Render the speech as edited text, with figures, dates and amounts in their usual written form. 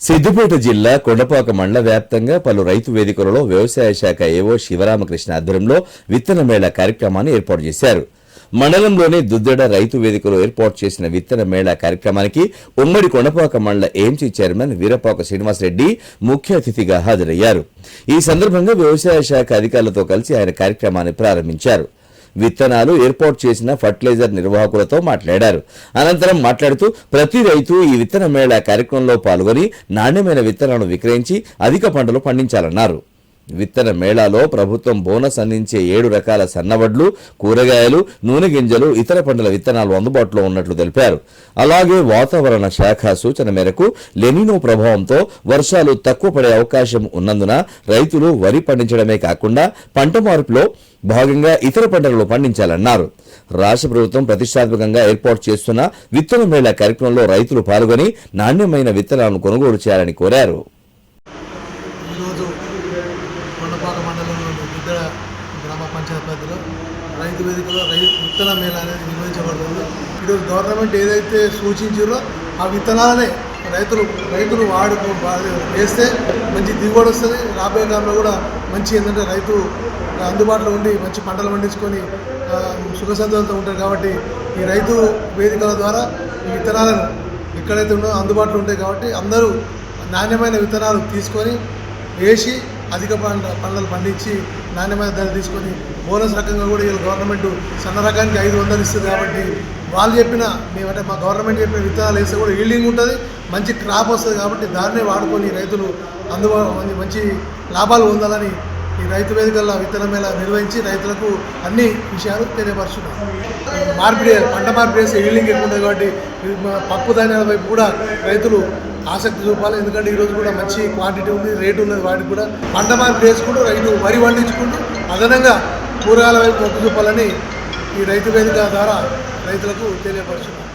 సిద్దిపేట జిల్లా కొండపాక మండల వ్యాప్తంగా పలు రైతు వేదికలలో వ్యవసాయ శాఖ ఏవో శివరామకృష్ణ ఆధ్వర్యంలో విత్తన మేళా కార్యక్రమాన్ని ఏర్పాటు చేశారు. మండలంలోని దుద్దెడ రైతు వేదికలో ఏర్పాటు చేసిన విత్తన మేళా కార్యక్రమానికి ఉమ్మడి కొండపాక మండల ఏఎంసీ చైర్మన్ వీరపాక శ్రీనివాసరెడ్డి ముఖ్య అతిథిగా హాజరయ్యారు. ఈ సందర్భంగా వ్యవసాయ శాఖ అధికారులతో కలిసి ఆయన కార్యక్రమాన్ని ప్రారంభించారు. విత్తనాలు ఏర్పాటు చేసిన ఫర్టిలైజర్ నిర్వాహకులతో మాట్లాడారు. అనంతరం మాట్లాడుతూ ప్రతి రైతు ఈ విత్తన మేళా కార్యక్రమంలో పాల్గొని నాణ్యమైన విత్తనాలను విక్రయించి అధిక పంటలు పండించాలన్నారు. విత్తన మేళాలో ప్రభుత్వం బోనస్ అందించే 7 రకాల సన్నవడ్లు, కూరగాయలు, నూనె గింజలు, ఇతర పంటల విత్తనాలు అందుబాటులో ఉన్నట్లు తెలిపారు. అలాగే వాతావరణ శాఖ సూచన మేరకు లెనినో ప్రభావంతో వర్షాలు తక్కువ పడే అవకాశం ఉన్నందున రైతులు వరి పండించడమే కాకుండా పంట మార్పులో భాగంగా ఇతర పంటలను పండించాలన్నారు. రాష్ట్ర ప్రభుత్వం ప్రతిష్టాత్మకంగా ఏర్పాటు చేస్తున్న విత్తన మేళా కార్యక్రమంలో రైతులు పాల్గొని నాణ్యమైన విత్తనాలను కొనుగోలు చేయాలని కోరారు. కొండపాక మండలంలోని దుద్దెడ గ్రామ పంచాయతీ పరిధిలో రైతు వేదికలో విత్తన మేళా అనేది నిర్వహించబడుతుంది. ఈరోజు గవర్నమెంట్ ఏదైతే సూచించారో ఆ విత్తనాలనే రైతులు వేస్తే మంచి దిగుబడి వస్తుంది. రాబోయే కాలంలో కూడా మంచి ఏంటంటే రైతు అందుబాటులో ఉండి మంచి పంటలు పండించుకొని సుఖ సంతోషంతో ఉంటారు. కాబట్టి ఈ రైతు వేదికల ద్వారా ఈ విత్తనాలను ఎక్కడైతే ఉన్నో అందుబాటులో ఉంటాయి. కాబట్టి అందరూ నాణ్యమైన విత్తనాలు తీసుకొని వేసి అధిక పంటలు పండించి నాణ్యమైన ధర తీసుకొని బోనస్ రకంగా కూడా వీళ్ళు గవర్నమెంట్ సన్న రకానికి 500 ఇస్తుంది. కాబట్టి వాళ్ళు చెప్పిన మేమంటే మా గవర్నమెంట్ చెప్పిన విత్తనాలు వేస్తే కూడా ఈల్డింగ్ ఉంటుంది, మంచి క్రాప్ వస్తుంది. కాబట్టి దాన్నే వాడుకొని రైతులు మంచి లాభాలు పొందాలని ఈ రైతు వేదికల్లో విత్తన మేళా నిర్వహించి రైతులకు అన్ని విషయాలు తెలియపరుచున్నాం. పంట మార్పిడి చేస్తే ఈల్డింగ్ ఎక్కువ ఉంటుంది. కాబట్టి పప్పు ధాన్యాల వైపు కూడా రైతులు ఆసక్తి చూపాలి. ఎందుకంటే ఈరోజు కూడా మంచి క్వాంటిటీ ఉంది, రేటు ఉన్నది. వాటికి కూడా పంట మార్పిడి చేసుకుంటూ రైతు వరి పండించుకుంటూ అదనంగా కూరగాయల వైపు మొగ్గు చూపాలని ఈ రైతు వేదిక ద్వారా రైతులకు తెలియపరుచున్నాం.